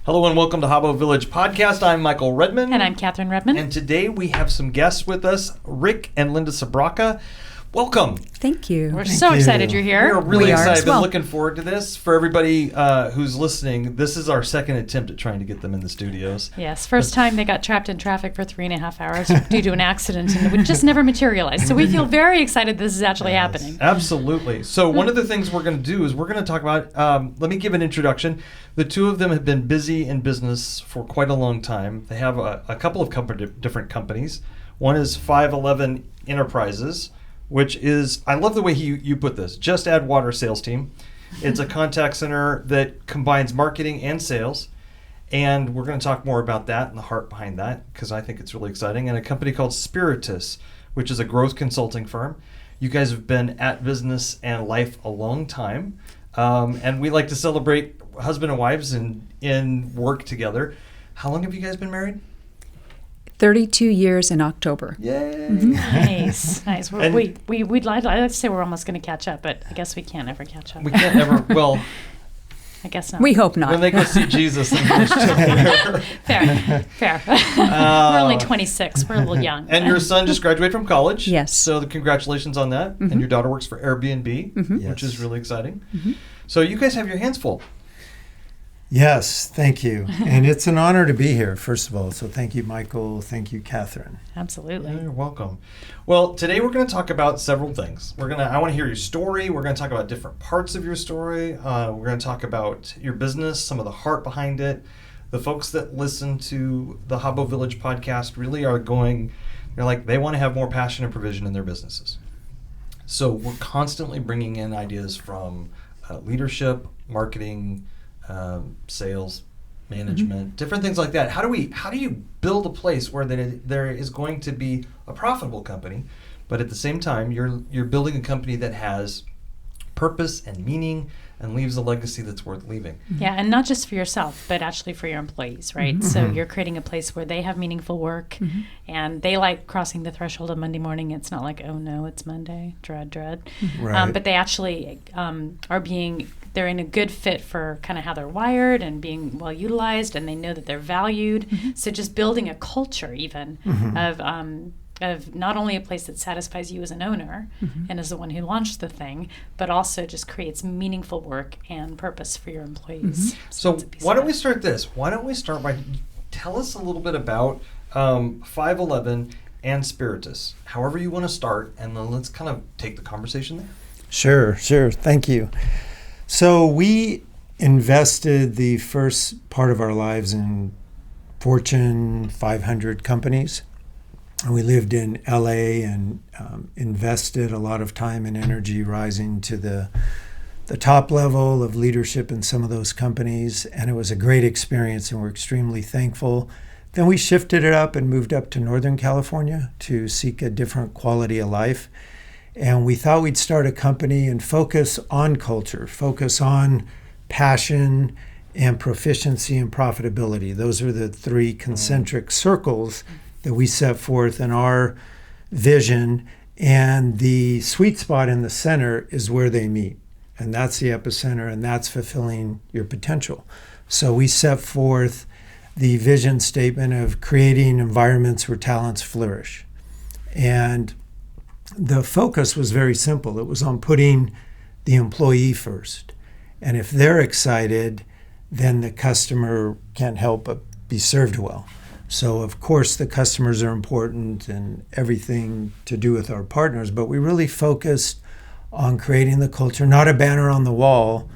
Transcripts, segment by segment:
Hello and welcome to Habbo Village Podcast. I'm Michael Redmond. And I'm Kathryn Redmond. And today we have some guests with us, Rick and Linda Sbrocca. Welcome. Thank you. We're so excited you're here. We're really excited. As well. Been looking forward to this. For everybody who's listening, this is our second attempt at trying to get them in the studios. Yes, first time they got trapped in traffic for 3.5 hours due to an accident, and it would just never materialize. So we feel very excited this is actually happening. Absolutely. So one of the things we're going to do is we're going to talk about, let me give an introduction. The two of them have been busy in business for quite a long time. They have a couple of different companies. One is 511 Enterprises, which is, I love the way you put this, just add water sales team. It's a contact center that combines marketing and sales. And we're going to talk more about that and the heart behind that, because I think it's really exciting. And a company called Spiritus, which is a growth consulting firm. You guys have been at business and life a long time. And we like to celebrate husband and wives in work together. How long have you guys been married? 32 years in October. Yay! Nice. We'd like to say we're almost going to catch up, but I guess we can't ever catch up. We can't ever, well... I guess not. We hope not. When they go see Jesus, then we're still there. Fair. We're only 26. We're a little young. And your son just graduated from college. Yes. So congratulations on that. And your daughter works for Airbnb, which is really exciting. So you guys have your hands full. Yes, thank you. And it's an honor to be here, first of all. So thank you, Michael. Thank you, Kathryn. Absolutely. Yeah, you're welcome. Well, today we're going to talk about several things. I want to hear your story. We're going to talk about different parts of your story. We're going to talk about your business, some of the heart behind it. The folks that listen to the Habbo Village podcast really are they want to have more passion and provision in their businesses. So we're constantly bringing in ideas from leadership, marketing, sales, management, different things like that. How do you build a place where there is going to be a profitable company, but at the same time you're building a company that has purpose and meaning and leaves a legacy that's worth leaving? Yeah, and not just for yourself, but actually for your employees, right? So you're creating a place where they have meaningful work and they like crossing the threshold of Monday morning. It's not like, oh no, it's Monday, dread. Right. But they actually they're in a good fit for kind of how they're wired and being well utilized, and they know that they're valued. So just building a culture even of not only a place that satisfies you as an owner and as the one who launched the thing, but also just creates meaningful work and purpose for your employees. So why don't we start this? Why don't we start by tell us a little bit about 511 and Spiritus, however you want to start, and then let's kind of take the conversation there. Sure. Thank you. So we invested the first part of our lives in Fortune 500 companies. We lived in LA and invested a lot of time and energy rising to the top level of leadership in some of those companies. And it was a great experience, and we're extremely thankful. Then we shifted it up and moved up to Northern California to seek a different quality of life. And we thought we'd start a company and focus on culture, focus on passion and proficiency and profitability. Those are the three concentric circles that we set forth in our vision. And the sweet spot in the center is where they meet. And that's the epicenter, and that's fulfilling your potential. So we set forth the vision statement of creating environments where talents flourish. And the focus was very simple. It was on putting the employee first. And if they're excited, then the customer can't help but be served well. So of course the customers are important and everything to do with our partners, but we really focused on creating the culture, not a banner on the wall,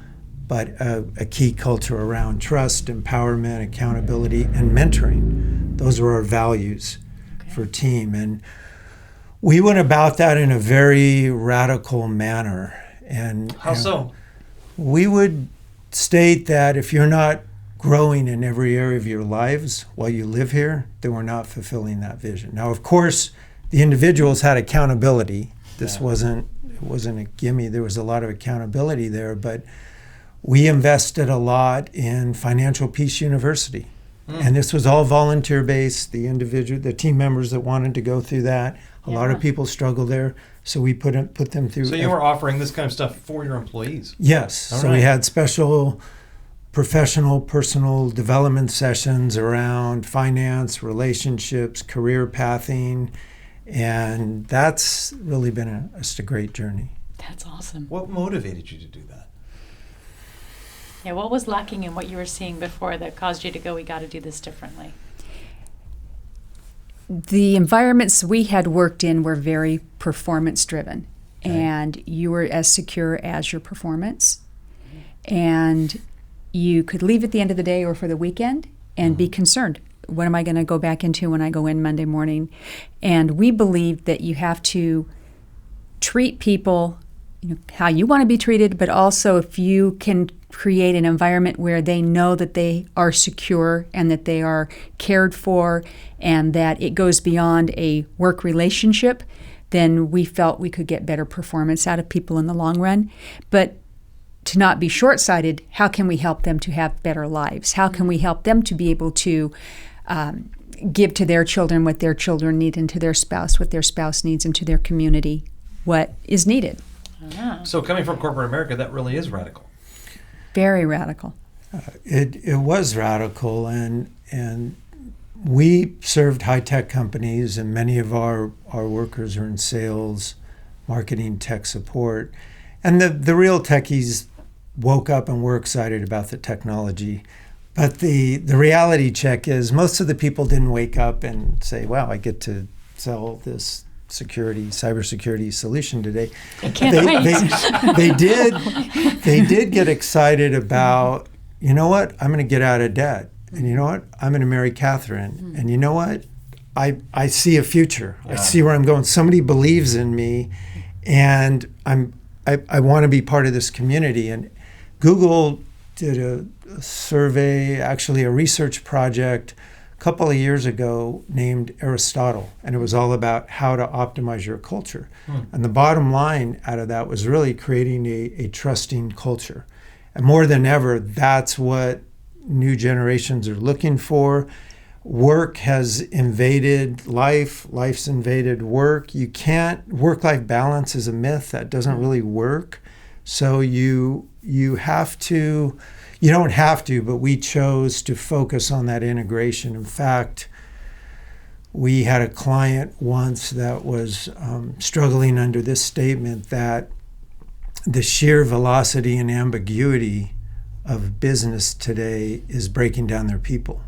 but a key culture around trust, empowerment, accountability, and mentoring. Those were our values for team. And we went about that in a very radical manner. And How so? We would state that if you're not growing in every area of your lives while you live here, then we're not fulfilling that vision. Now, of course, the individuals had accountability. This wasn't a gimme. There was a lot of accountability there, but we invested a lot in Financial Peace University. And this was all volunteer-based. The team members that wanted to go through that, a lot of people struggle there. So we put them through. So you were offering this kind of stuff for your employees? Yes. All so right. we had special professional, personal development sessions around finance, relationships, career pathing, and that's really been just a great journey. That's awesome. What motivated you to do that? Yeah, what was lacking in what you were seeing before that caused you to go, we got to do this differently? The environments we had worked in were very performance driven, Okay. and you were as secure as your performance. And you could leave at the end of the day or for the weekend and be concerned. What am I going to go back into when I go in Monday morning? And we believe that you have to treat people how you want to be treated, but also if you can create an environment where they know that they are secure and that they are cared for and that it goes beyond a work relationship, then we felt we could get better performance out of people in the long run. But to not be short-sighted, how can we help them to have better lives? How can we help them to be able to give to their children what their children need, and to their spouse what their spouse needs, and to their community what is needed? So coming from corporate America, that really is radical. Very radical. It was radical, and we served high-tech companies, and many of our workers are in sales, marketing, tech support. And the real techies woke up and were excited about the technology. But the reality check is most of the people didn't wake up and say, wow, I get to sell this cybersecurity solution today. I can't wait. They did get excited about, you know what, I'm going to get out of debt. And you know what, I'm going to marry Kathryn. And you know what, I see a future. Yeah. I see where I'm going. Somebody believes in me, and I want to be part of this community. And Google did a survey, actually a research project a couple of years ago named Aristotle, and it was all about how to optimize your culture. And the bottom line out of that was really creating a trusting culture. And more than ever, that's what new generations are looking for. Work has invaded life. Life's invaded work. Work-life balance is a myth. That doesn't really work. So you don't have to, but we chose to focus on that integration. In fact, we had a client once that was struggling under this statement that the sheer velocity and ambiguity of business today is breaking down their people.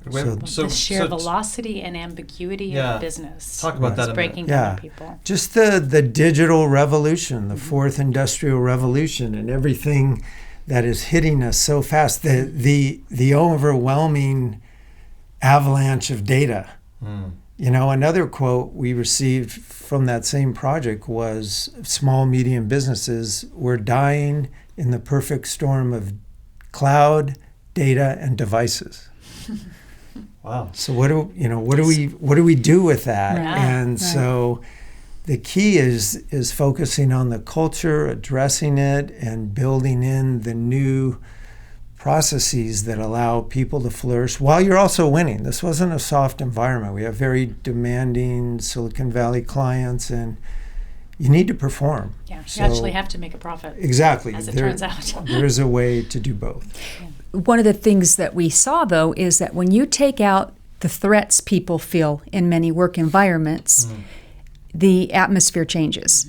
The sheer velocity and ambiguity of business. Talk about that is a breaking minute. down people. Just the digital revolution, the fourth industrial revolution, and everything that is hitting us so fast. The overwhelming avalanche of data. Another quote we received from that same project was small, medium businesses were dying in the perfect storm of cloud, data, and devices. Wow. So what do we do with that? Right. So the key is focusing on the culture, addressing it, and building in the new processes that allow people to flourish while you're also winning. This wasn't a soft environment. We have very demanding Silicon Valley clients, and you need to perform. Yeah, you actually have to make a profit. Exactly. As it turns out. There is a way to do both. One of the things that we saw, though, is that when you take out the threats people feel in many work environments, the atmosphere changes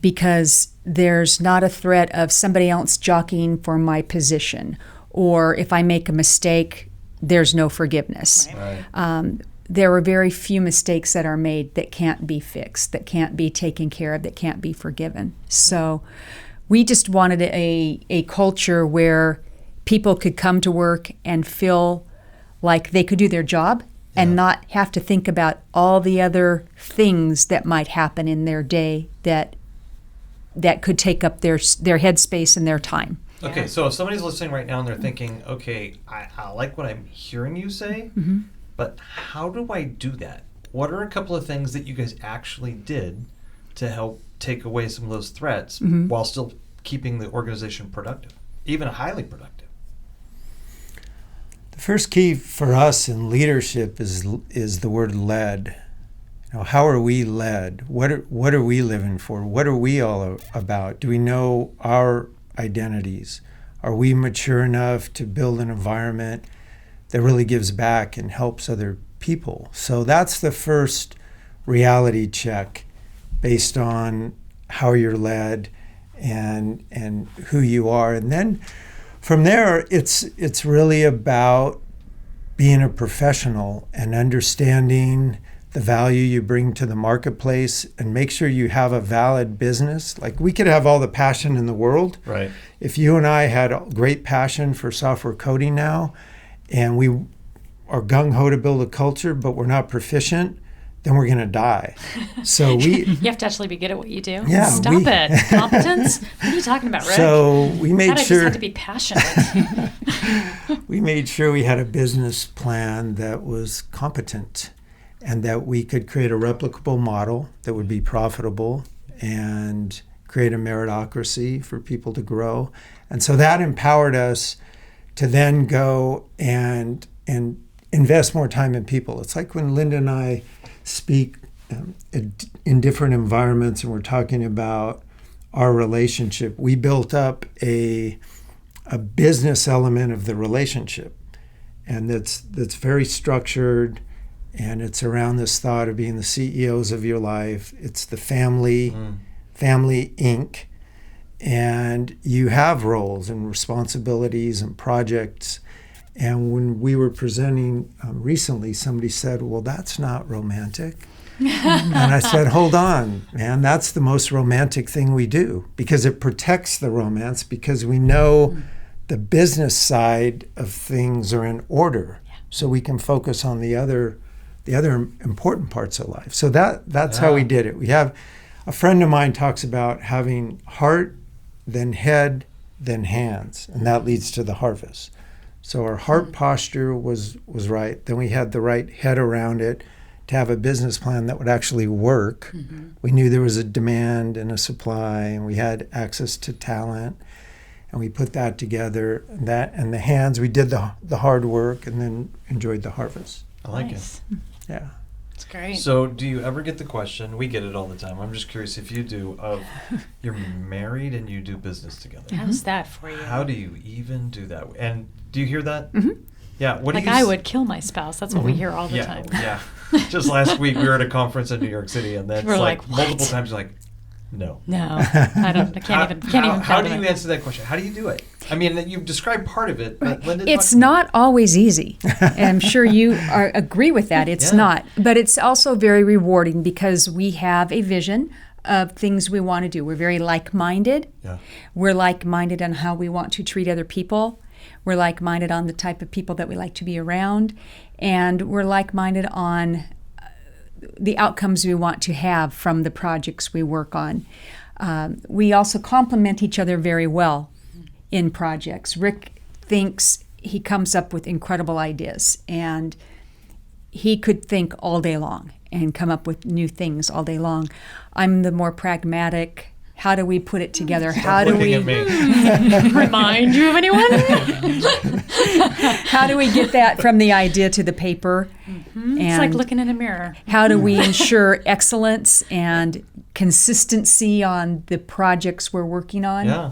because there's not a threat of somebody else jockeying for my position, or if I make a mistake, there's no forgiveness. Right. There are very few mistakes that are made that can't be fixed, that can't be taken care of, that can't be forgiven. So we just wanted a culture where people could come to work and feel like they could do their job and not have to think about all the other things that might happen in their day that could take up their headspace and their time. Okay, so if somebody's listening right now and they're thinking, okay, I like what I'm hearing you say, but how do I do that? What are a couple of things that you guys actually did to help take away some of those threats while still keeping the organization productive, even highly productive? The first key for us in leadership is the word led. How are we led? What are we living for? What are we all about? Do we know our identities, Are we mature enough to build an environment that really gives back and helps other people? So that's the first reality check based on how you're led and who you are. And then from there, it's really about being a professional and understanding the value you bring to the marketplace, and make sure you have a valid business. Like, we could have all the passion in the world. Right. If you and I had a great passion for software coding now, and we are gung-ho to build a culture, but we're not proficient, then we're going to die. So you have to actually be good at what you do. Yeah, Stop it. Competence? What are you talking about, Rick? So we made I sure just had to be passionate. we made sure we had a business plan that was competent, and that we could create a replicable model that would be profitable and create a meritocracy for people to grow. And so that empowered us to then go and invest more time in people. It's like when Linda and I speak in different environments and we're talking about our relationship, we built up a business element of the relationship, and that's very structured. And it's around this thought of being the CEOs of your life. It's the family Inc. And you have roles and responsibilities and projects. And when we were presenting recently, somebody said, well, that's not romantic. And I said, hold on, man, that's the most romantic thing we do, because it protects the romance, because we know the business side of things are in order. So we can focus on the other important parts of life. So that's how we did it. We have a friend of mine talks about having heart, then head, then hands, and that leads to the harvest. So our heart posture was right. Then we had the right head around it to have a business plan that would actually work. We knew there was a demand and a supply, and we had access to talent, and we put that together. And the hands, we did the hard work and then enjoyed the harvest. I like it. Yeah. It's great. So do you ever get the question, we get it all the time, I'm just curious if you do, of you're married and you do business together. How's that for you? How do you even do that? And do you hear that? Yeah. What like do you I would kill my spouse. That's what we hear all the yeah, time. Yeah. Just last week we were at a conference in New York City, and that's We're like like, what? multiple times you're like, no. No, I don't. I can't even. How do fathom you it. answer that question? How do you do it? I mean, you've described part of it, but Linda, It's talk- not always easy. And I'm sure you agree with that. It's Yeah. not. But it's also very rewarding because we have a vision of things we want to do. We're very like-minded. Yeah. We're like-minded on how we want to treat other people. We're like-minded on the type of people that we like to be around. And we're like-minded on the outcomes we want to have from the projects we work on. We also complement each other very well in projects. Rick thinks he comes up with incredible ideas, and he could think all day long and come up with new things all day long. I'm the more pragmatic. How do we put it together? How do looking we at me. Remind you of anyone? how do we get that from the idea to the paper? It's like looking in a mirror. How do we ensure excellence and consistency on the projects we're working on? Yeah.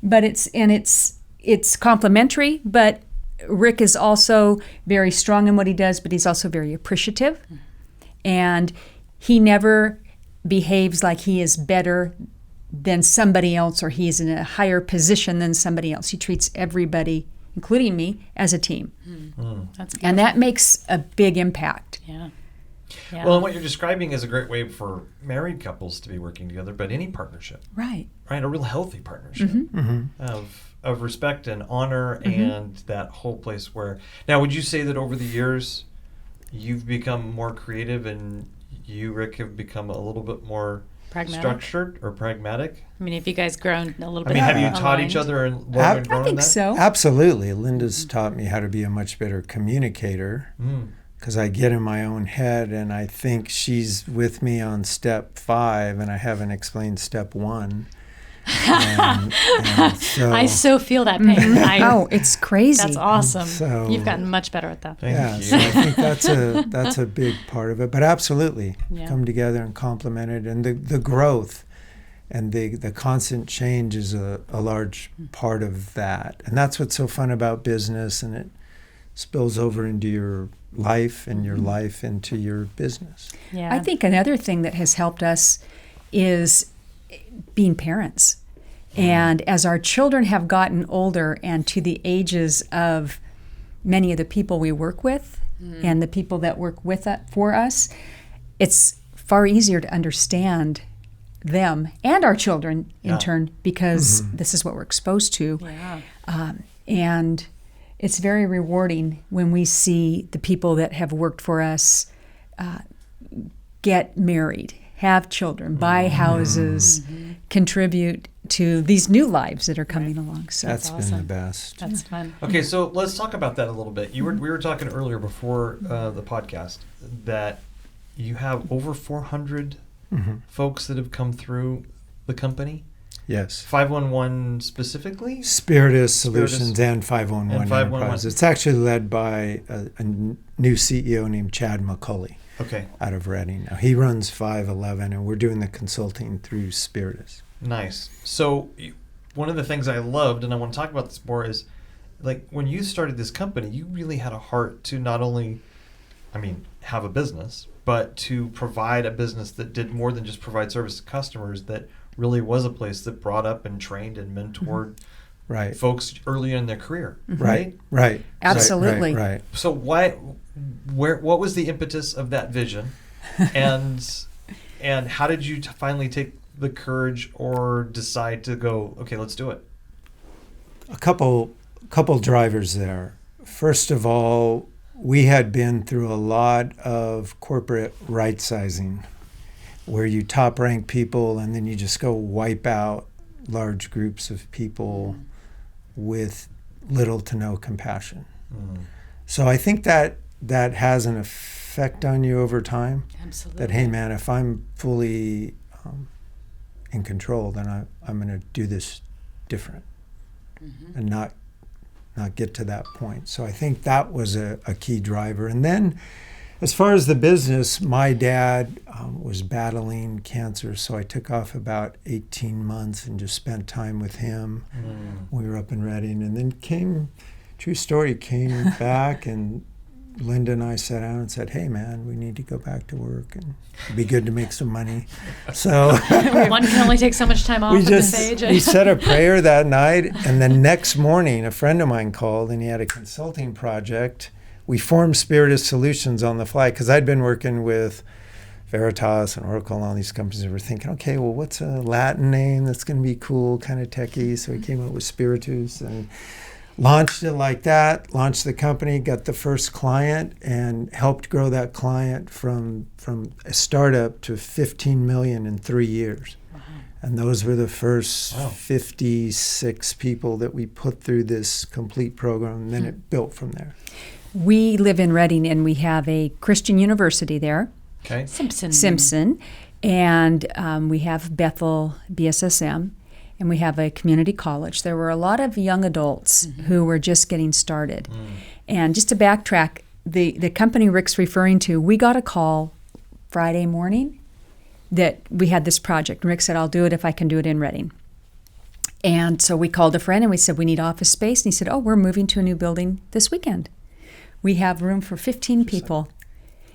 But it's complementary, but Rick is also very strong in what he does, but he's also very appreciative. And he never behaves like he is better than somebody else or he is in a higher position than somebody else. He treats everybody, including me, as a team. That's good. And that makes a big impact. Yeah. Yeah. Well, and what you're describing is a great way for married couples to be working together, but any partnership, Right. right? A real healthy partnership of respect and honor and that whole place where... Now, would you say that over the years you've become more creative and you, Rick, have become a little bit more Pragmatic? structured or pragmatic? I mean, have you guys grown a little I bit? mean, have you taught aligned? each other and I grown I in think that? so. Absolutely. Linda's taught me how to be a much better communicator, because I get in my own head and I think she's with me on step 5 and I haven't explained step 1. And so, I so feel that pain. Oh, it's crazy. That's awesome. So- You've gotten much better at that. Thank yeah, you. so I think that's a big part of it. But absolutely, Yeah. come together and complement it, and the growth And the constant change is a large part of that. And that's what's so fun about business, and it spills over into your life and your life into your business. Yeah. I think another thing that has helped us is being parents. And as our children have gotten older and to the ages of many of the people we work with and the people that work for us, it's far easier to understand them and our children in turn, because this is what we're exposed to. Yeah. And it's very rewarding when we see the people that have worked for us get married, have children, buy houses, contribute to these new lives that are coming along. So That's awesome. been the best. That's fun. Okay, so let's talk about that a little bit. We were talking earlier before the podcast that you have over 400 folks that have come through the company. Yes. 511 specifically? Spiritus Solutions and 511 And 511. Enterprise. It's actually led by a new CEO named Chad McCulley Okay, out of Reading. Now, he runs 511, and we're doing the consulting through Spiritus. nice. So one of the things I loved, and I want to talk about this more, is like when you started this company, you really had a heart to not only, have a business, but to provide a business that did more than just provide service to customers, that really was a place that brought up and trained and mentored Right. folks early in their career, right? Right. Absolutely. Right. So what was the impetus of that vision, and how did you finally take the courage or decide to go, okay, let's do it? A couple drivers there. First of all, we had been through a lot of corporate right sizing, where you top rank people and then you just go wipe out large groups of people with little to no compassion. So I think that has an effect on you over time. Absolutely. That, hey man, if I'm fully in control, then I'm going to do this different and not get to that point. So I think that was a key driver. And then as far as the business, my dad was battling cancer, so I took off about 18 months and just spent time with him. We were up in Reading, and then came back, and Linda and I sat down and said, hey man, we need to go back to work, and it'd be good to make some money. So One can only take so much time off at this age. we said a prayer that night, and the next morning a friend of mine called, and he had a consulting project. We formed Spiritus Solutions on the fly, because I'd been working with Veritas and Oracle and all these companies, and we're thinking, okay, well, what's a Latin name that's going to be cool, kind of techie? So we came up with Spiritus and launched it like that, launched the company, got the first client, and helped grow that client from a startup to 15 million in 3 years. And those were the first 56 people that we put through this complete program, and then it built from there. we live in Reading, and we have a Christian university there. Okay. Simpson. And we have Bethel BSSM, and we have a community college. There were a lot of young adults who were just getting started. And just to backtrack, the company Rick's referring to, we got a call Friday morning that we had this project. Rick said, I'll do it if I can do it in Reading. And so we called a friend and we said, we need office space. And he said, oh, we're moving to a new building this weekend. We have room for 15 people.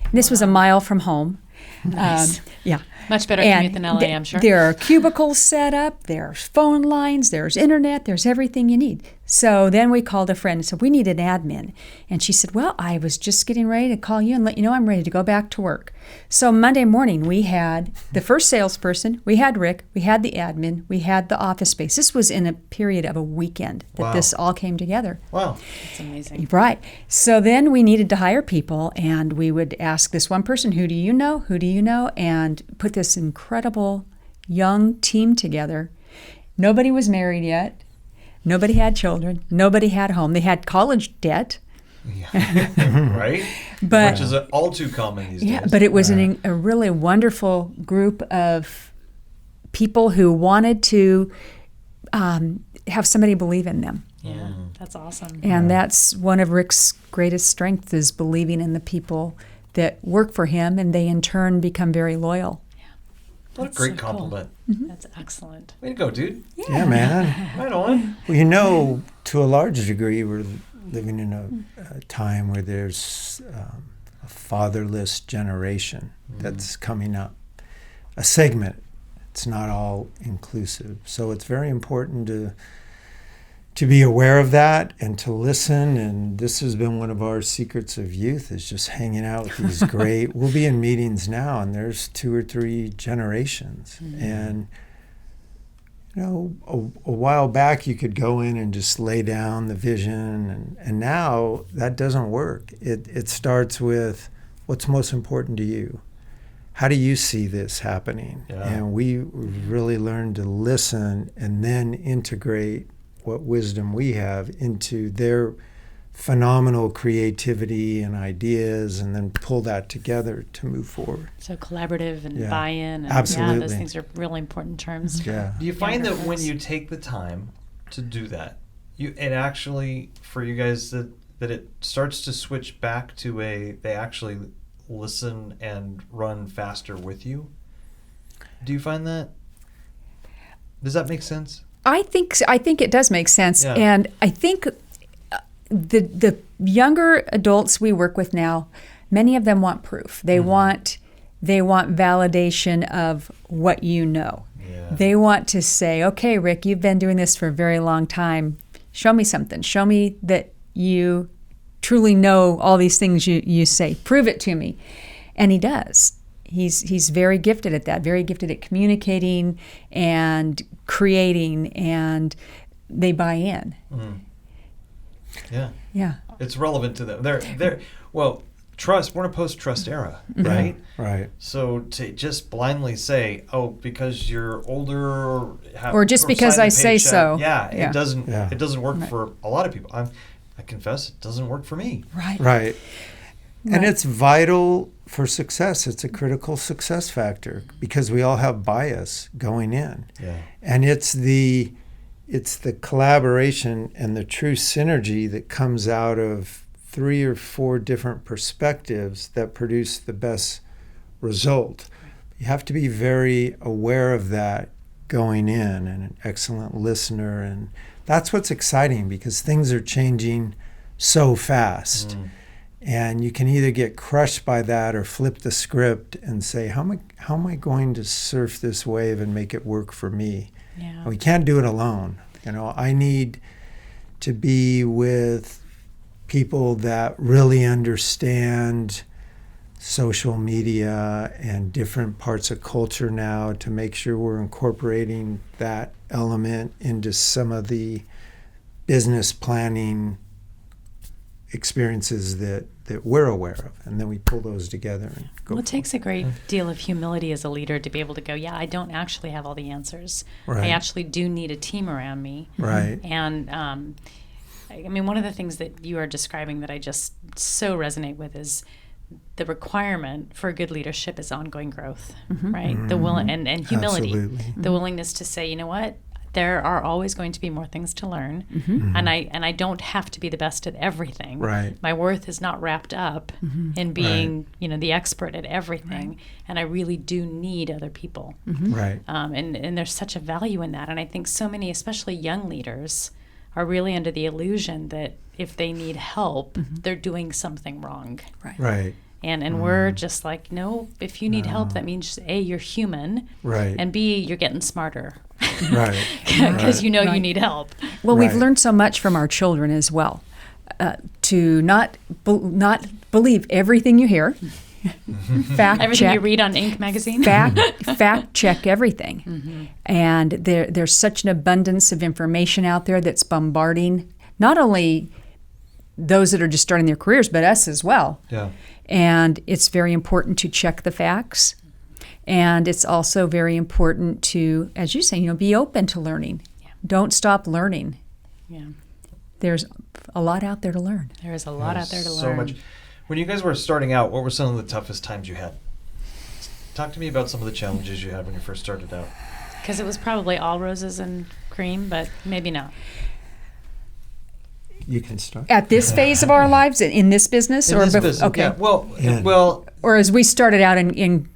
And this was a mile from home. Nice. Yeah. Much better commute than LA, I'm sure. There are cubicles set up, there's phone lines, there's internet, there's everything you need. So then we called a friend and said, we need an admin. And she said, well, I was just getting ready to call you and let you know I'm ready to go back to work. So Monday morning, we had the first salesperson, we had Rick, we had the admin, we had the office space. This was in a period of a weekend that this all came together. Wow. That's amazing. Right. So then we needed to hire people, and we would ask this one person, who do you know? Who do you know? And put this incredible young team together. Nobody was married yet. Nobody had children. Nobody had a home. They had college debt. Yeah. Right? But, which is all too common these yeah, days. but it was a really wonderful group of people who wanted to have somebody believe in them. Yeah, that's awesome. And that's one of Rick's greatest strengths, is believing in the people that work for him, and they in turn become very loyal. What a That's great so cool. compliment. That's excellent. Way to go, dude. Yeah, man. Right on. Well, to a large degree, we're living in a time where there's a fatherless generation that's coming up. A segment. It's not all inclusive. So it's very important to be aware of that and to listen. And this has been one of our secrets of youth, is just hanging out with these great, we'll be in meetings now and there's 2 or 3 generations. And, a while back you could go in and just lay down the vision, and now that doesn't work. It starts with, what's most important to you? How do you see this happening? Yeah. And we really learned to listen and then integrate what wisdom we have into their phenomenal creativity and ideas, and then pull that together to move forward. So collaborative and Yeah. buy-in. And Absolutely. Yeah, those things are really important terms. Yeah. Do you find that Younger when folks. you take the time to do that, it actually, for you guys, that it starts to switch back to they actually listen and run faster with you? Do you find that? Does that make sense? I think it does make sense, Yeah. and I think the younger adults we work with now, many of them want proof. They want validation of what you know. Yeah. They want to say, "Okay, Rick, you've been doing this for a very long time. Show me something. Show me that you truly know all these things you say. Prove it to me." And he does. He's very gifted at that, very gifted at communicating and creating, and they buy in. Yeah. Yeah. It's relevant to them. They're trust. We're in a post-trust era, right? Right. So to just blindly say, "Oh, because you're older," Or just because I say so. yeah, Yeah. it doesn't. Yeah. It doesn't work for a lot of people. I confess, it doesn't work for me. Right. Right. And Right. it's vital for success. It's a critical success factor because we all have bias going in. Yeah. And it's the collaboration and the true synergy that comes out of 3 or 4 different perspectives that produce the best result. You have to be very aware of that going in, and an excellent listener. And that's what's exciting, because things are changing so fast. And you can either get crushed by that or flip the script and say, how am I going to surf this wave and make it work for me? Yeah. We can't do it alone. I need to be with people that really understand social media and different parts of culture now, to make sure we're incorporating that element into some of the business planning experiences that we're aware of, and then we pull those together and go. Well, it takes a great deal of humility as a leader to be able to go, yeah, I don't actually have all the answers. Right. I actually do need a team around me. Right. And I mean, one of the things that you are describing that I just so resonate with is the requirement for good leadership is ongoing growth, right? The will and humility, Absolutely. the willingness to say, you know what, there are always going to be more things to learn, and I don't have to be the best at everything. Right. My worth is not wrapped up in being, the expert at everything, and I really do need other people. Right. And there's such a value in that, and I think so many, especially young leaders, are really under the illusion that if they need help, they're doing something wrong. Right. And we're just like, no, if you need help, that means A, you're human, Right. and B, you're getting smarter Right. because you know Right. you need help. Well, we've Right. learned so much from our children as well, to not believe everything you hear, fact Everything check, you read on Inc. magazine. fact check everything. And there's such an abundance of information out there that's bombarding not only those that are just starting their careers, but us as well. Yeah. And it's very important to check the facts. And it's also very important to, as you say, be open to learning. Yeah. Don't stop learning. Yeah, There's a lot out there to learn. there is a lot out there to so learn. much. When you guys were starting out, what were some of the toughest times you had? Talk to me about some of the challenges you had when you first started out. Because it was probably all roses and cream, but maybe not. You can start. At this phase of our lives, in this business, In or this business, okay, yeah. Yeah. Well, or as we started out in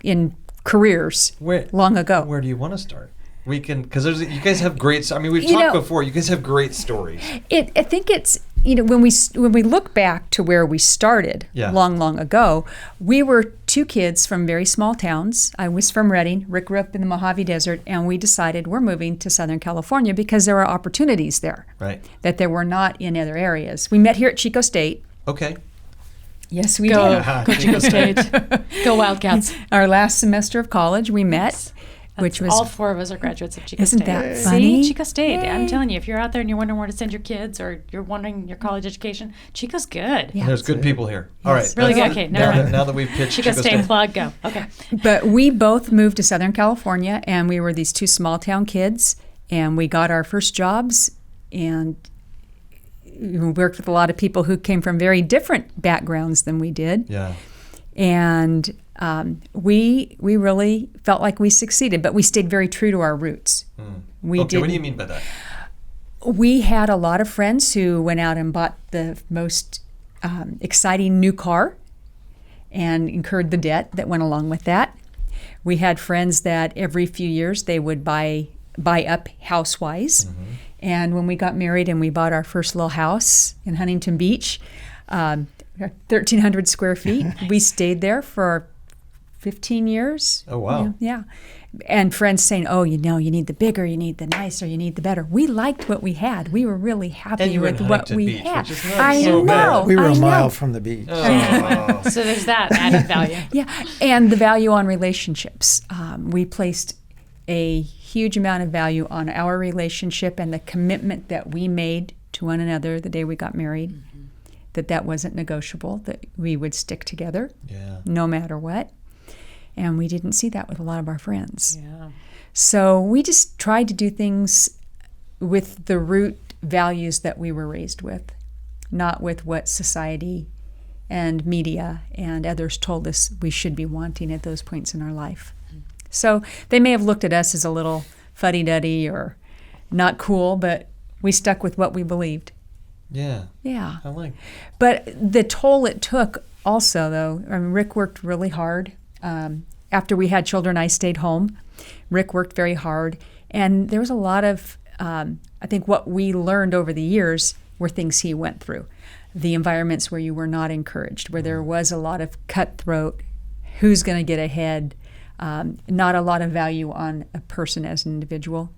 careers long ago. Where do you want to start? We can, because you guys have great. I mean, we've You talked know- before. You guys have great stories. I think it's, when we look back to where we started Yeah. long ago, we were two kids from very small towns. I was from Redding. Rick grew up in the Mojave Desert, and we decided we're moving to Southern California because there are opportunities there Right. that there were not in other areas. We met here at Chico State. Okay. Yes, we Go, did. go Chico State. Go Wildcats. Our last semester of college, we met, which was all four of us are graduates of Chico Isn't State. that funny? See, Chico State. I'm Yay. telling you, if you're out there and you're wondering where to send your kids, or you're wondering your college education, Chico's good. Yeah. There's good people here. All right. Really that's- good. Okay, never mind. Now that we've pitched Chico Chico State State. plug, go. Okay. But we both moved to Southern California, and we were these two small town kids, and we got our first jobs, and we worked with a lot of people who came from very different backgrounds than we did, Yeah. and we really felt like we succeeded, but we stayed very true to our roots. We Okay. What do you didn't- mean by that? We had a lot of friends who went out and bought the most exciting new car and incurred the debt that went along with that. We had friends that every few years they would buy up house-wise. And when we got married and we bought our first little house in Huntington Beach, 1,300 square feet, we stayed there for 15 years. Oh, wow. Yeah. And friends saying, oh, you need the bigger, you need the nicer, you need the better. We liked what we had. We were really happy And you were in with what Huntington we Beach, had. which is not I so know. bad. We were I a mile know. from the beach. Oh. So there's that added value. Yeah, and the value on relationships. We placed a huge amount of value on our relationship and the commitment that we made to one another the day we got married, that wasn't negotiable, that we would stick together Yeah. no matter what. And we didn't see that with a lot of our friends. Yeah. So we just tried to do things with the root values that we were raised with, not with what society and media and others told us we should be wanting at those points in our life. So they may have looked at us as a little fuddy-duddy or not cool, but we stuck with what we believed. Yeah. Yeah. I like. But the toll it took also, though, I mean, Rick worked really hard. After we had children, I stayed home. Rick worked very hard. And there was a lot of, I think what we learned over the years were things he went through. The environments where you were not encouraged, where there was a lot of cutthroat, who's going to get ahead, not a lot of value on a person as an individual.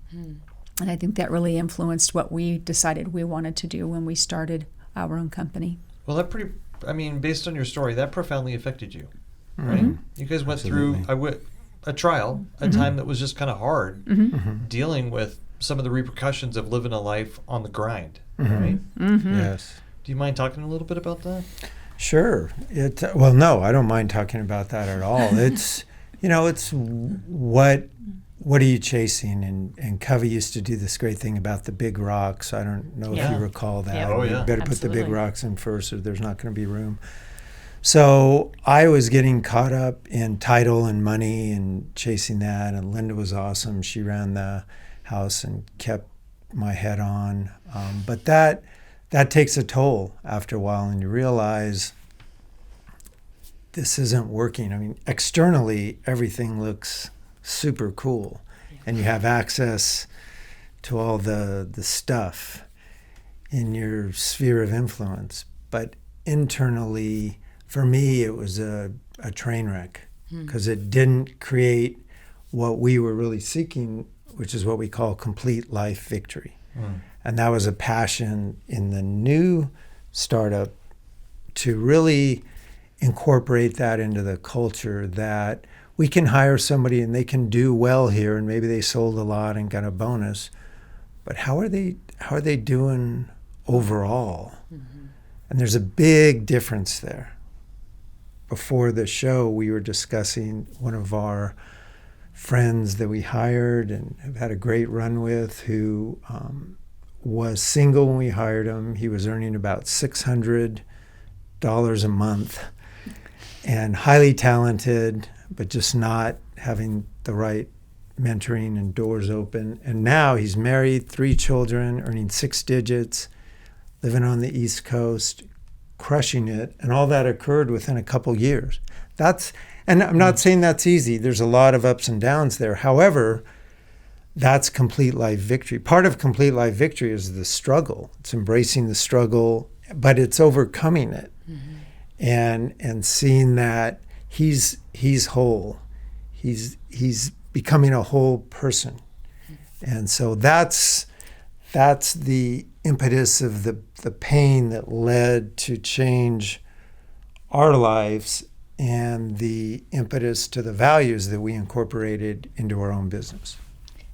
And I think that really influenced what we decided we wanted to do when we started our own company. Well, based on your story, that profoundly affected you, right? You guys went through a trial, a time that was just kind of hard, dealing with some of the repercussions of living a life on the grind, right? Yes. Do you mind talking a little bit about that? Sure. Well, no, I don't mind talking about that at all. It's, it's what are you chasing? And Covey used to do this great thing about the big rocks. I don't know if Yeah. you recall that. Yeah. Oh, You yeah. better put the big Absolutely. rocks in first or there's not going to be room. So I was getting caught up in title and money and chasing that. And Linda was awesome. She ran the house and kept my head on. But that takes a toll after a while, and you realize this isn't working. I mean, externally, everything looks super cool, and you have access to all the stuff in your sphere of influence. But internally, for me, it was a train wreck because it didn't create what we were really seeking, which is what we call complete life victory. And that was a passion in the new startup to really incorporate that into the culture, that we can hire somebody and they can do well here and maybe they sold a lot and got a bonus, but how are they doing overall? And there's a big difference there. Before the show, we were discussing one of our friends that we hired and have had a great run with, who was single when we hired him. He was earning about $600 a month and highly talented, but just not having the right mentoring and doors open. And now he's married, 3 children, earning 6 digits, living on the East Coast, crushing it, and all that occurred within a couple years. And I'm not saying that's easy. There's a lot of ups and downs there. However, that's complete life victory. Part of complete life victory is the struggle. It's embracing the struggle, but it's overcoming it, and seeing that he's whole. He's becoming a whole person, and so that's the impetus of the pain that led to change our lives, and the impetus to the values that we incorporated into our own business.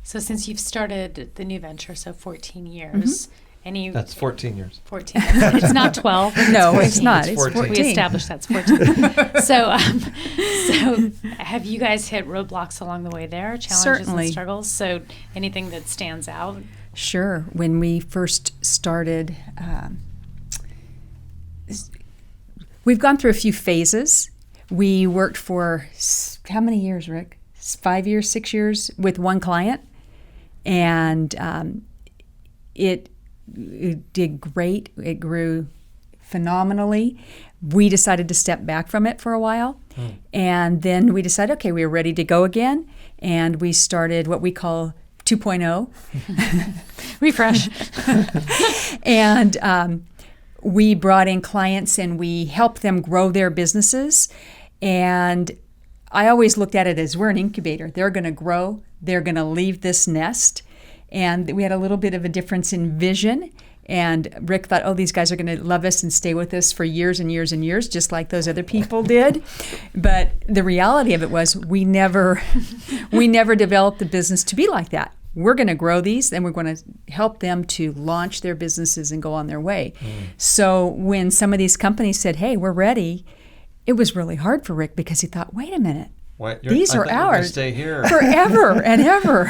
So since you've started the new venture, so 14 years, any... That's 14 years. 14. It's not 12. No, it's 14. not. It's 14. We established that's 14. So have you guys hit roadblocks along the way there, challenges Certainly. and struggles? So anything that stands out? Sure. When we first started, we've gone through a few phases. We worked for how many years, Rick? 5 years, 6 years with one client, and it did great. It grew phenomenally. We decided to step back from it for a while, and then we decided, okay, we were ready to go again, and we started what we call 2.0. Refresh. And we brought in clients and we helped them grow their businesses. And I always looked at it as we're an incubator. They're going to grow. They're going to leave this nest. And we had a little bit of a difference in vision. And Rick thought, oh, these guys are going to love us and stay with us for years and years and years, just like those other people did. But the reality of it was we never developed the business to be like that. We're going to grow these, and we're going to help them to launch their businesses and go on their way. So when some of these companies said, hey, we're ready, it was really hard for Rick because he thought, wait a minute. These are ours stay here forever and ever.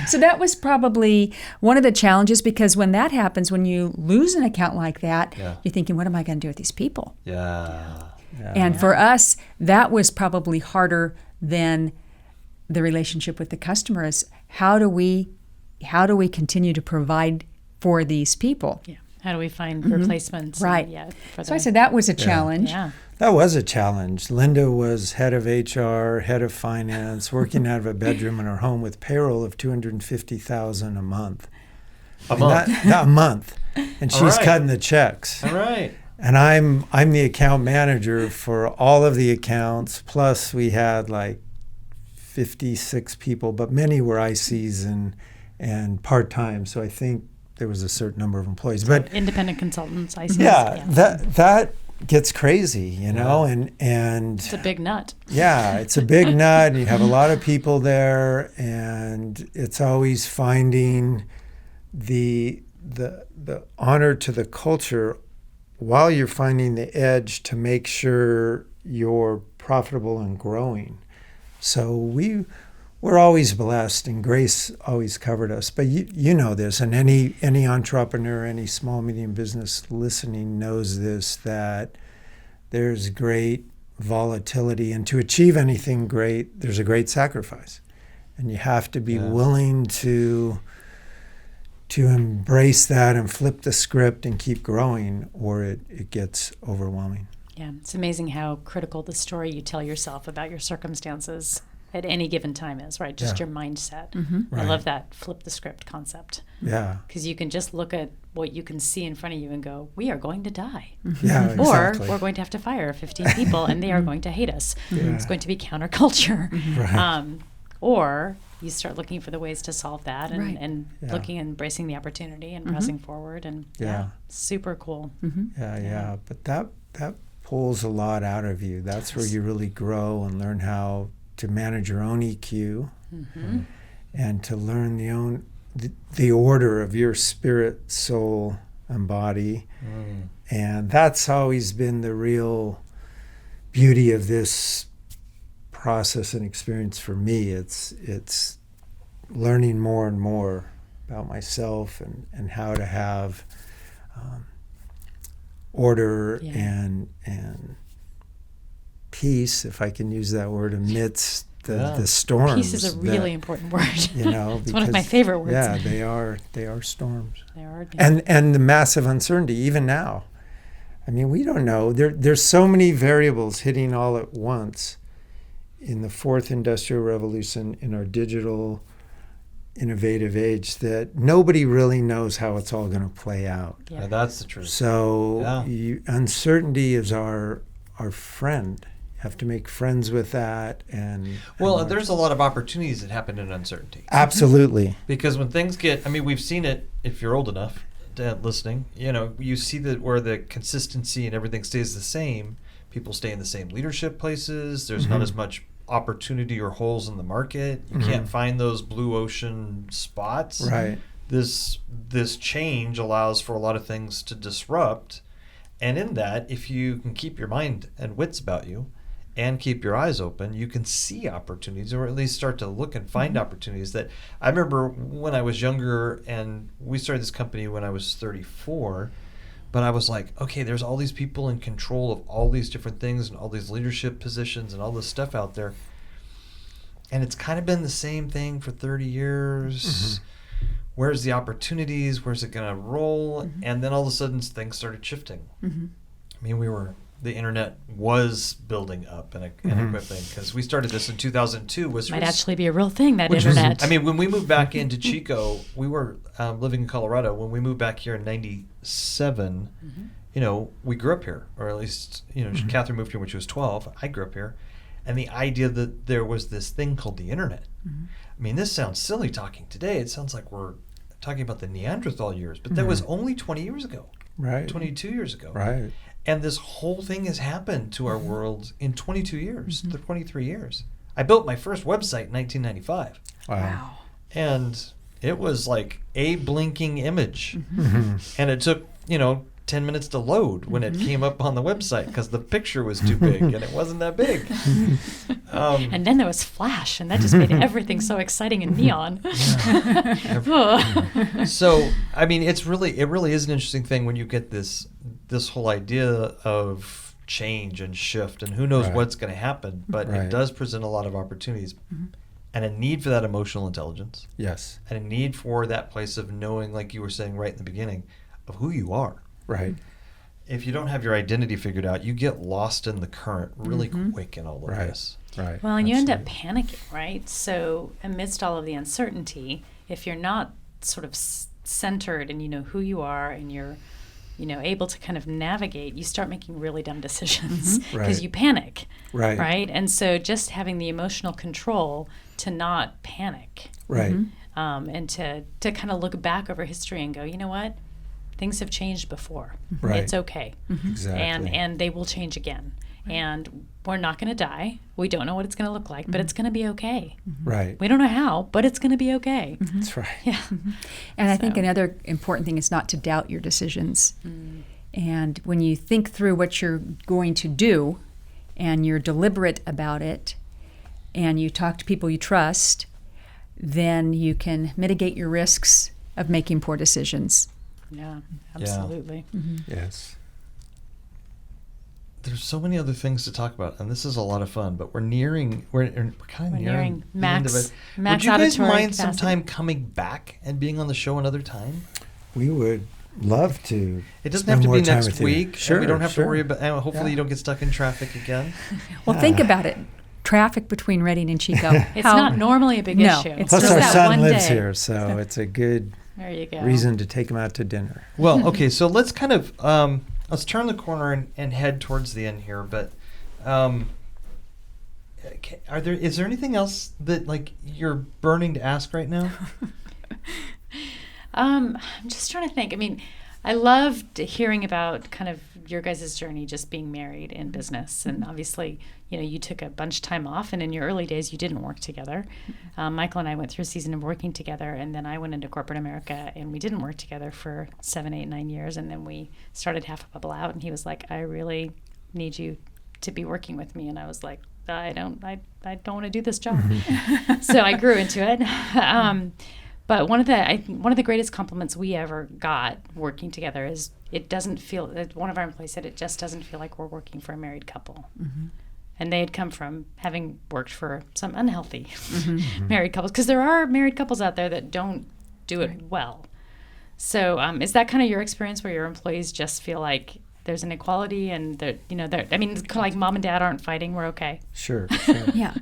So that was probably one of the challenges, because when that happens, when you lose an account like that, you're thinking, what am I going to do with these people? And for us, that was probably harder than the relationship with the customer. Is how do we continue to provide for these people? Yeah. How do we find replacements? Right. For So I said that was a challenge. Yeah. That was a challenge. Linda was head of HR, head of finance, working out of a bedroom in her home with payroll of $250,000 a month. A month. A month. And she's cutting the checks. All right. And I'm the account manager for all of the accounts. Plus we had like 56 people, but many were ICs and part-time. So I think there was a certain number of employees. But independent consultants, ICs. Yeah, that gets crazy, you know, and it's a big nut. Yeah, it's a big nut, and you have a lot of people there, and it's always finding the honor to the culture while you're finding the edge to make sure you're profitable and growing. So we're always blessed, and grace always covered us. But you know this, and any entrepreneur, any small, medium business listening knows this, that there's great volatility. And to achieve anything great, there's a great sacrifice. And you have to be willing to embrace that and flip the script and keep growing, or it gets overwhelming. Yeah, it's amazing how critical the story you tell yourself about your circumstances at any given time is, right? Just your mindset. I love that flip the script concept. Yeah. Because you can just look at what you can see in front of you and go, we are going to die. Yeah, exactly. Or we're going to have to fire 15 people and they are going to hate us. It's going to be counterculture. Right. Or you start looking for the ways to solve that and Yeah. looking and embracing the opportunity and pressing forward. And super cool. Yeah. But that pulls a lot out of you. That's where you really grow and learn how to manage your own EQ and to learn the order of your spirit, soul, and body. And that's always been the real beauty of this process and experience for me. It's learning more and more about myself and how to have order and peace, if I can use that word, amidst the storms. Peace is a really important word. You know, it's one of my favorite words. Yeah, they are storms. They are. And the massive uncertainty, even now. I mean, we don't know. There's so many variables hitting all at once in the fourth industrial revolution, in our digital innovative age, that nobody really knows how it's all going to play out. Yeah, that's the truth. So Yeah. uncertainty is our friend. You have to make friends with that. Well, there's a lot of opportunities that happen in uncertainty. Absolutely. Because when things get, I mean, we've seen it, if you're old enough, listening, you see that where the consistency and everything stays the same, people stay in the same leadership places. There's not as much opportunity or holes in the market. You can't find those blue ocean spots. Right. This change allows for a lot of things to disrupt. And in that, if you can keep your mind and wits about you and keep your eyes open, you can see opportunities, or at least start to look and find opportunities. That I remember when I was younger, and we started this company when I was 34, but I was like, okay, there's all these people in control of all these different things and all these leadership positions and all this stuff out there. And it's kind of been the same thing for 30 years. Where's the opportunities? Where's it going to roll? And then all of a sudden things started shifting. I mean, the internet was building up and equipping, because we started this in 2002. Might actually be a real thing, that internet. I mean, when we moved back into Chico, we were living in Colorado. When we moved back here in 97, we grew up here, or at least, Kathryn moved here when she was 12. I grew up here. And the idea that there was this thing called the internet. I mean, this sounds silly talking today. It sounds like we're talking about the Neanderthal years, but that was only 20 years ago. Right. 22 years ago. Right. And this whole thing has happened to our world in 22 years, 23 years. I built my first website in 1995. Wow. And it was like a blinking image. And it took, 10 minutes to load when it came up on the website, because the picture was too big, and it wasn't that big. And then there was Flash, and that just made everything so exciting and neon. So, I mean, it really is an interesting thing when you get this whole idea of change and shift, and who knows what's going to happen, but it does present a lot of opportunities. And a need for that emotional intelligence. Yes. And a need for that place of knowing, like you were saying right in the beginning, of who you are. Right. If you don't have your identity figured out, you get lost in the current really quick in all of this. Right. Well, and you end up panicking, right? So amidst all of the uncertainty, if you're not sort of centered and you know who you are and you're, able to kind of navigate, you start making really dumb decisions because you panic. Right. Right. And so just having the emotional control to not panic. Right. And to kind of look back over history and go, you know what? Things have changed before. Right. It's okay. Exactly. And they will change again. And we're not going to die. We don't know what it's going to look like, but it's going to be okay. Right. We don't know how, but it's going to be okay. That's right. Yeah. And I think another important thing is not to doubt your decisions. And when you think through what you're going to do and you're deliberate about it and you talk to people you trust, then you can mitigate your risks of making poor decisions. Yeah, absolutely. Yes. There's so many other things to talk about, and this is a lot of fun. But we're kind of nearing the end of it. Would you guys mind sometime coming back and being on the show another time? We would love to. It doesn't have to be next week. Sure. We don't have to worry about. Hopefully, you don't get stuck in traffic again. Well, think about it. Traffic between Reading and Chico. It's not normally a big issue. It's Plus, just our that son one lives day. here, so it's a good There you go. reason to take him out to dinner. Well, okay, so let's kind of let's turn the corner and head towards the end here. But is there anything else that you're burning to ask right now? I'm just trying to think. I mean, I loved hearing about kind of your guys' journey just being married in business. And obviously, you took a bunch of time off, and in your early days, you didn't work together. Michael and I went through a season of working together, and then I went into corporate America, and we didn't work together for 7, 8, 9 years. And then we started Half a Bubble Out, and he was like, I really need you to be working with me. And I was like, I don't want to do this job. So I grew into it. But one of the greatest compliments we ever got working together is it doesn't feel. One of our employees said it just doesn't feel like we're working for a married couple, and they had come from having worked for some unhealthy married couples, because there are married couples out there that don't do it well. So is that kind of your experience, where your employees just feel like there's an equality, and I mean, it's kind of like mom and dad aren't fighting. We're okay. Sure. Yeah.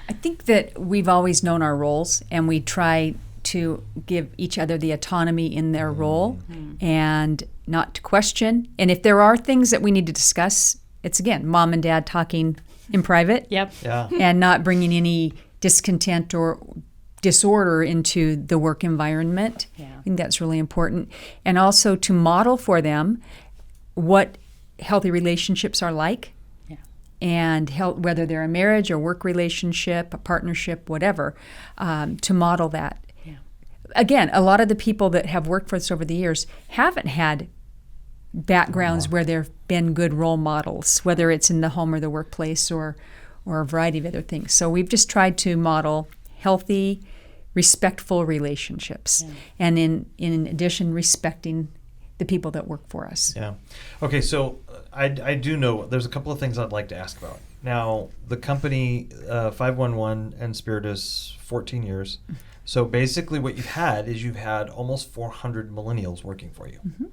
I think that we've always known our roles, and we try to give each other the autonomy in their role and not to question. And if there are things that we need to discuss, it's again mom and dad talking in private. Yep. Yeah. And not bringing any discontent or disorder into the work environment. Yeah. I think that's really important. And also to model for them what healthy relationships are like. Yeah. And whether they're a marriage or work relationship, a partnership, whatever, to model that. Yeah. Again, a lot of the people that have worked for us over the years haven't had backgrounds where there have been good role models, whether it's in the home or the workplace or a variety of other things. So we've just tried to model healthy, respectful relationships, and in addition, respecting the people that work for us. Yeah. Okay, so I do know there's a couple of things I'd like to ask about. Now, the company 511 and Spirit is 14 years. So basically what you've had almost 400 millennials working for you. Mm-hmm.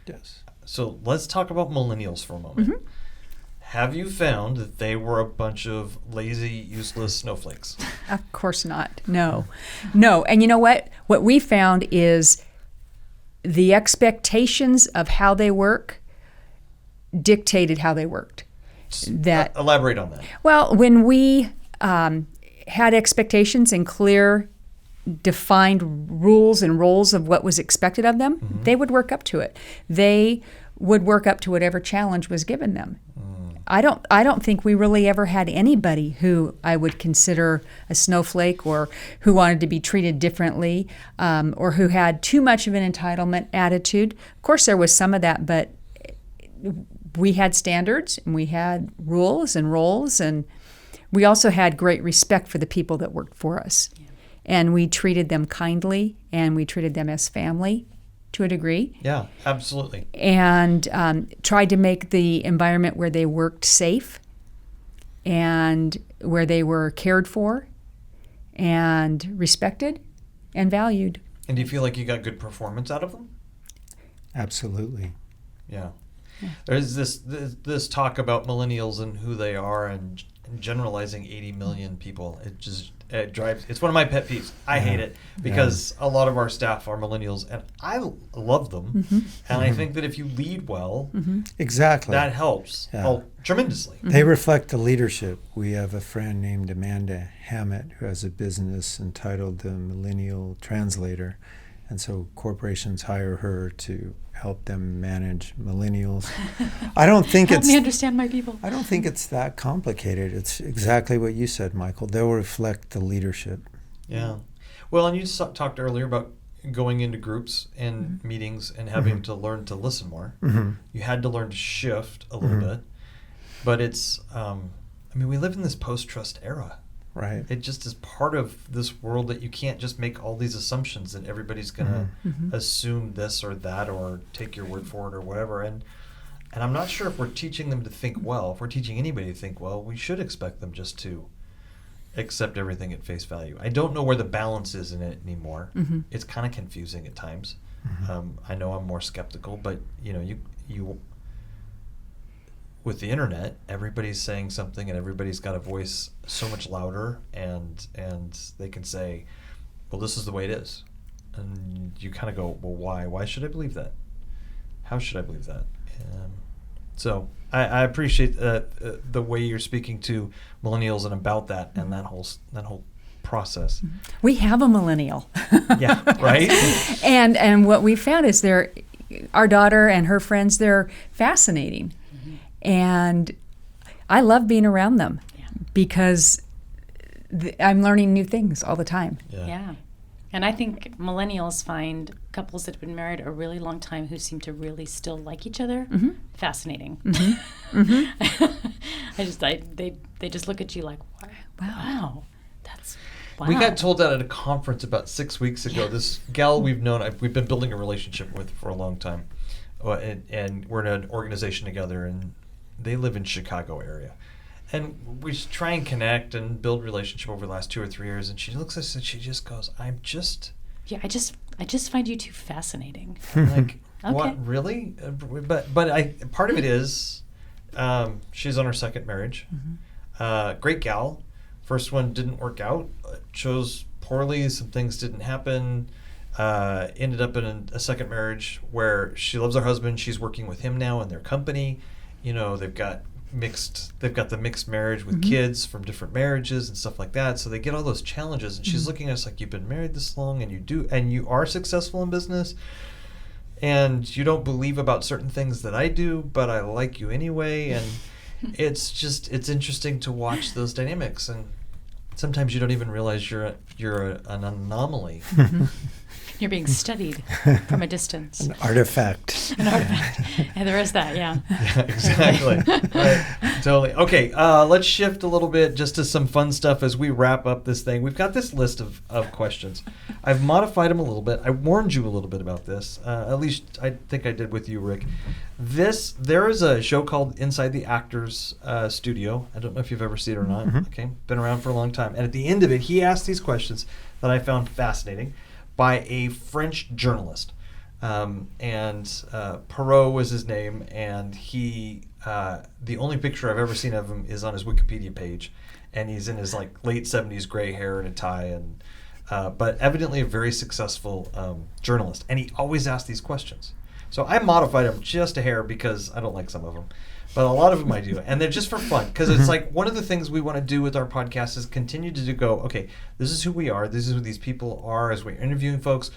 Yes. So let's talk about millennials for a moment. Mm-hmm. Have you found that they were a bunch of lazy, useless snowflakes? Of course not. No. And you know what? What we found is the expectations of how they work dictated how they worked. Elaborate on that. Well, when we had expectations and clear, defined rules and roles of what was expected of them, they would work up to it. They would work up to whatever challenge was given them. I don't think we really ever had anybody who I would consider a snowflake or who wanted to be treated differently or who had too much of an entitlement attitude. Of course, there was some of that, but we had standards and we had rules and roles, and we also had great respect for the people that worked for us. Yeah. And we treated them kindly, and we treated them as family to a degree. Yeah, absolutely. And tried to make the environment where they worked safe and where they were cared for and respected and valued. And do you feel like you got good performance out of them? Absolutely. Yeah. There's this talk about millennials and who they are and generalizing 80 million people. It drives. It's one of my pet peeves. I hate it because a lot of our staff are millennials, and I love them. And I think that if you lead well, exactly, that helps tremendously. They reflect the leadership. We have a friend named Amanda Hammett who has a business entitled the Millennial Translator, and so corporations hire her to help them manage millennials. I don't think Help me understand my people. I don't think it's that complicated. It's exactly what you said, Michael. They'll reflect the leadership. Yeah. Well, and you talked earlier about going into groups and meetings and having to learn to listen more. You had to learn to shift a little bit. But it's, we live in this post-trust era. Right. It just is part of this world that you can't just make all these assumptions that everybody's going to assume this or that or take your word for it or whatever. And I'm not sure if we're teaching them to think well. If we're teaching anybody to think well, we should expect them just to accept everything at face value. I don't know where the balance is in it anymore. It's kind of confusing at times. I know I'm more skeptical, but you with the internet, everybody's saying something and everybody's got a voice so much louder, and they can say, well, this is the way it is. And you kind of go, well, why? Why should I believe that? How should I believe that? So I appreciate the way you're speaking to millennials and about that and that whole process. We have a millennial. Yeah, right? And what we found is our daughter and her friends, they're fascinating. And I love being around them because I'm learning new things all the time. Yeah. And I think millennials find couples that have been married a really long time who seem to really still like each other fascinating. They just look at you like, wow, that's wow. We got told that at a conference about 6 weeks ago. This gal we've been building a relationship with for a long time, and we're in an organization together, and they live in Chicago area. And we try and connect and build relationship over the last 2 or 3 years. And she looks at us and she just goes, I just find you two fascinating. like, Okay. What, really? But part of it is she's on her second marriage. Great gal. First one didn't work out. Chose poorly. Some things didn't happen. Ended up in a second marriage where she loves her husband. She's working with him now in their company. They've got the mixed marriage with kids from different marriages and stuff like that. So they get all those challenges, and she's looking at us like, you've been married this long, and you are successful in business, and you don't believe about certain things that I do, but I like you anyway. And it's interesting to watch those dynamics, and sometimes you don't even realize you're an anomaly. You're being studied from a distance. An artifact. And there is that, yeah. Yeah, exactly. Right. Totally. Okay, let's shift a little bit just to some fun stuff as we wrap up this thing. We've got this list of questions. I've modified them a little bit. I warned you a little bit about this. At least I think I did with you, Rick. There is a show called Inside the Actors Studio. I don't know if you've ever seen it or not. Okay, been around for a long time. And at the end of it, he asked these questions that I found fascinating by a French journalist. Perot was his name, and he the only picture I've ever seen of him is on his Wikipedia page, and he's in his late 70s gray hair and a tie, and but evidently a very successful journalist, and he always asks these questions. So I modified them just a hair because I don't like some of them, but a lot of them I do, and they're just for fun, because it's like one of the things we want to do with our podcast is continue to go, okay, this is who we are, this is who these people are as we're interviewing folks,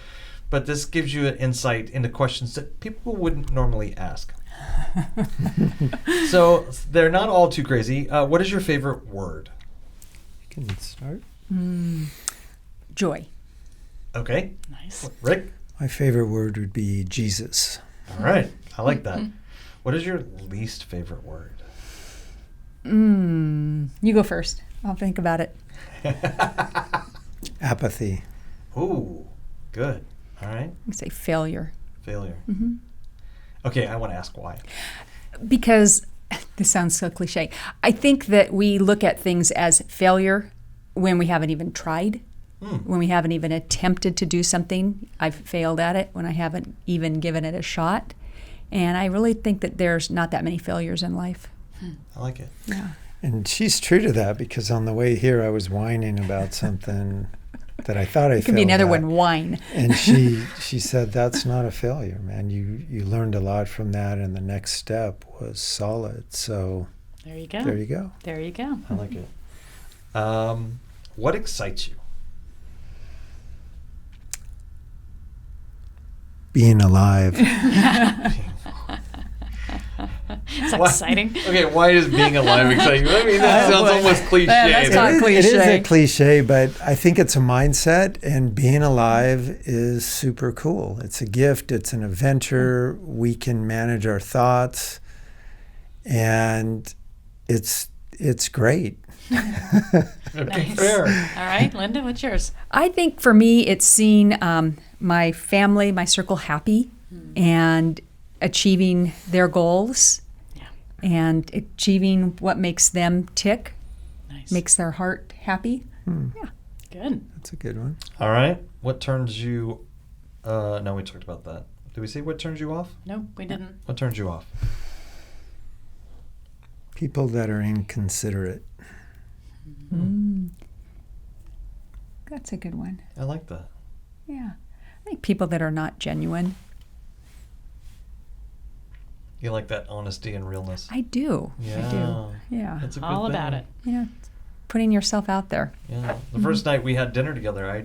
but this gives you an insight into questions that people wouldn't normally ask. So they're not all too crazy. What is your favorite word? You can start. Joy. Okay. Nice. Rick? My favorite word would be Jesus. All right. I like that. What is your least favorite word? You go first. I'll think about it. Apathy. Ooh, good. All right. I say failure. Failure. Okay, I want to ask why. Because this sounds so cliche. I think that we look at things as failure when we haven't even tried, when we haven't even attempted to do something. I've failed at it when I haven't even given it a shot. And I really think that there's not that many failures in life. I like it. Yeah. And she's true to that, because on the way here I was whining about something that I thought I failed It could be another at. one, wine. And she said, that's not a failure, man. You learned a lot from that, and the next step was solid. So There you go. there you go. There you go. I like it. What excites you? Being alive. It's exciting. Okay, why is being alive exciting? I mean, that sounds almost cliche. that's not It is a cliche. cliche, but I think it's a mindset, and being alive is super cool. It's a gift. It's an adventure. We can manage our thoughts, and it's great. Okay, Nice. fair. All right, Linda, what's yours? I think for me, it's seeing my family, my circle happy and achieving their goals and achieving what makes them tick, Nice. makes their heart happy. Yeah. Good. That's a good one. All right. What turns you... no, we talked about that. Did we say what turns you off? Nope, we didn't. What turns you off? People that are inconsiderate. That's a good one. I like that. Yeah. I think people that are not genuine. You like that honesty and realness. I do. I Yeah. do. Yeah. That's a good All thing. about it. Yeah. Putting yourself out there. Yeah. The first night we had dinner together, I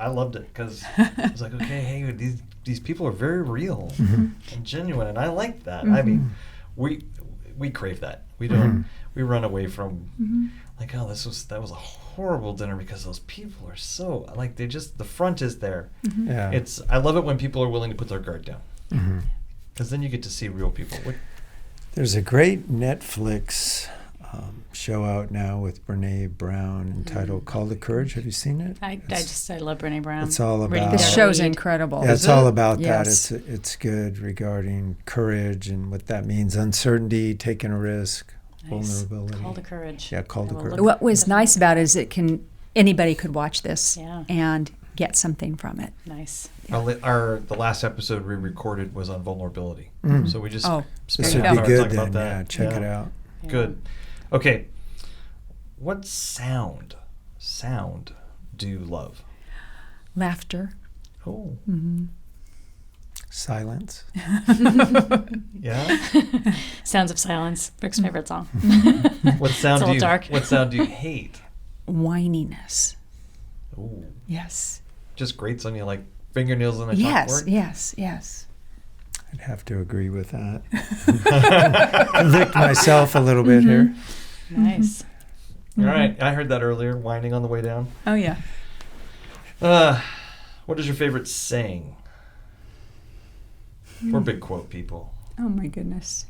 loved it, because I was like, okay, hey, these people are very real and genuine, and I like that. I mean, we crave that. We don't. We run away from like, oh, that was a horrible dinner because those people are so the front is there. Yeah. I love it when people are willing to put their guard down, because then you get to see real people. There's a great Netflix show out now with Brene Brown entitled Call to Courage. Have you seen it? I love Brene Brown. It's all Reading about- The Oh. show's Read. incredible. Yeah, Is it's all it? about Yes. that. It's good regarding courage and what that means. Uncertainty, taking a risk, Nice. vulnerability. Call to courage. Yeah, call to I will courage. look- What was nice about it is anybody could watch this Yeah. and get something from it. Nice. The last episode we recorded was on vulnerability. So we just This spent would half be an hour good talking then. about that. Yeah, check it out. Yeah. Good. Okay. What sound do you love? Laughter. Oh. Silence. Yeah. Sounds of Silence, Rick's favorite song. What sound It's a little dark. What sound do you hate? Whininess. Ooh. Yes. Just grates on you like fingernails on a Yes, chalkboard? yes. I'd have to agree with that. Convict myself a little bit here. Nice. All right. I heard that earlier, whining on the way down. Oh, yeah. What is your favorite saying? We're big quote people. Oh, my goodness.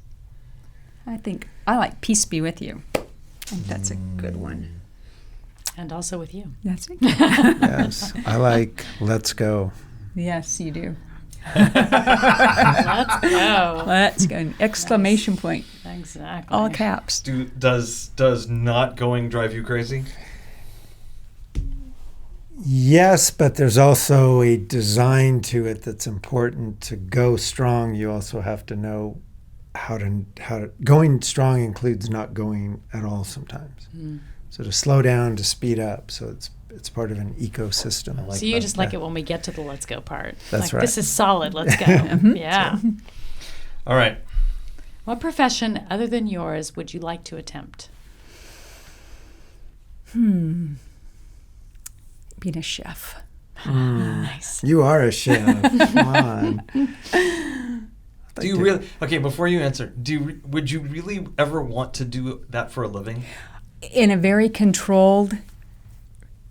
I think I like peace be with you. I think that's a good one. And also with you. That's it. Yes. I like let's go. Yes, you do. Let's go. Let's go. Exclamation point. Exactly. All caps. Does not going drive you crazy? Yes, but there's also a design to it that's important. To go strong, you also have to know how to going strong includes not going at all sometimes. So to slow down, to speed up. So it's part of an ecosystem. I like So you that. just like it when we get to the let's go part. That's like, right. This is solid. Let's go. Yeah. All right. What profession other than yours would you like to attempt? Being a chef. Nice. You are a chef. Come on. Do you really? Okay, before you answer, would you really ever want to do that for a living? In a very controlled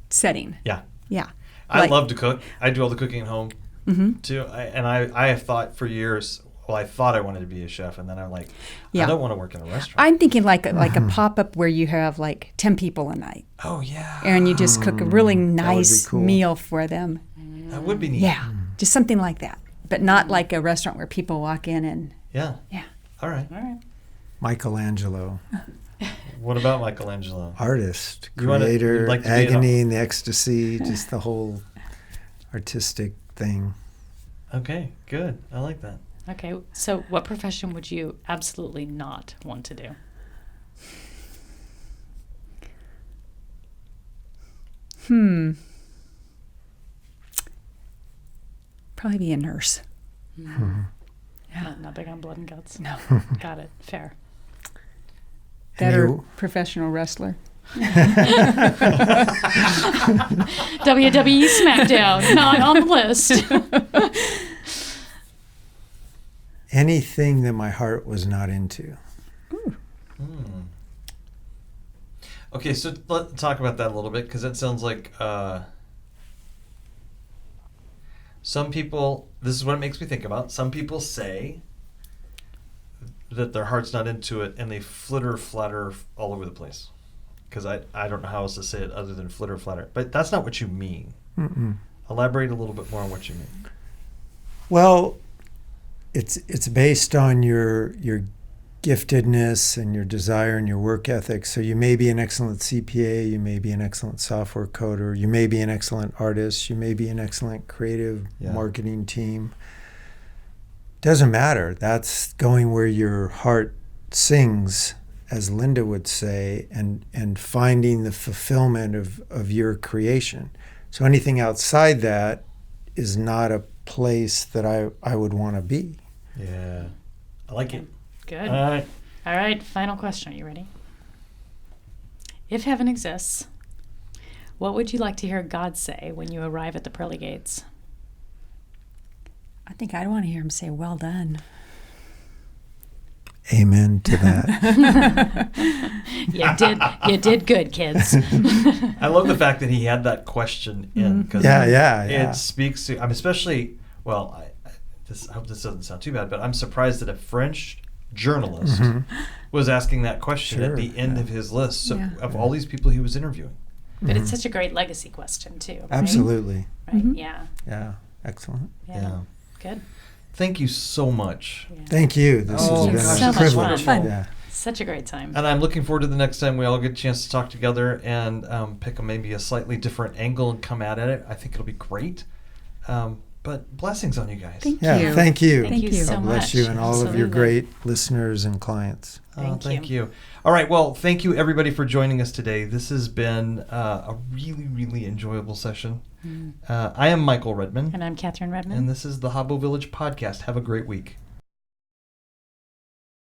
setting. Yeah. Yeah. I Like- love to cook. I do all the cooking at home too. I have thought for years. Well, I thought I wanted to be a chef, and then I'm like, Yeah. I don't want to work in a restaurant. I'm thinking like a pop-up where you have like 10 people a night. Oh yeah, And you just cook a really would be nice cool. meal for them. that would be neat. Yeah. Just something like that. But not like a restaurant where people walk in and Yeah. yeah. All right. All right. Michelangelo, What about Michelangelo? artist, You wanna- creator, you'd like to be an- agony and the ecstasy, just the whole artistic thing. Okay, good. I like that. Okay. So what profession would you absolutely not want to do? Probably be a nurse. Not big on blood and guts. No. Got it. Fair. That And or you- professional wrestler. WWE SmackDown, not on the list. Anything that my heart was not into. Okay, so let's talk about that a little bit because it sounds like some people. This is what it makes me think about. Some people say that their heart's not into it, and they flatter all over the place. Because I don't know how else to say it other than flatter. But that's not what you mean. Mm-mm. Elaborate a little bit more on what you mean. Well, it's based on your giftedness and your desire and your work ethic. So you may be an excellent CPA, you may be an excellent software coder, you may be an excellent artist, you may be an excellent creative marketing team. Doesn't matter. That's going where your heart sings, as Linda would say, and finding the fulfillment of your creation. So anything outside that is not a place that I would want to be. Yeah. I like it. Good. All right. Final question. Are you ready? If heaven exists, what would you like to hear God say when you arrive at the pearly gates? I think I'd want to hear him say, "Well done." Amen to that. You did good, kids. I love the fact that he had that question in because Yeah. it speaks to. I'm especially well. I hope this doesn't sound too bad, but I'm surprised that a French journalist was asking that question at Sure, the end of his list of all these people he was interviewing. But it's such a great legacy question too. Right? Absolutely. Right? Yeah. Yeah. Excellent. Yeah. Good. Thank you so much. Yeah. Thank you. This Oh, has been gosh, so a much privilege. fun. Yeah. Such a great time. And I'm looking forward to the next time we all get a chance to talk together and pick maybe a slightly different angle and come at it. I think it'll be great. But blessings on you guys. Thank Yeah, you. thank you. Thank you so God bless much. you and all of your Absolutely. great listeners and clients. Thank you. All right. Well, thank you everybody for joining us today. This has been a really, really enjoyable session. I am Michael Redman. And I'm Kathryn Redman. And this is the Habbo Village Podcast. Have a great week.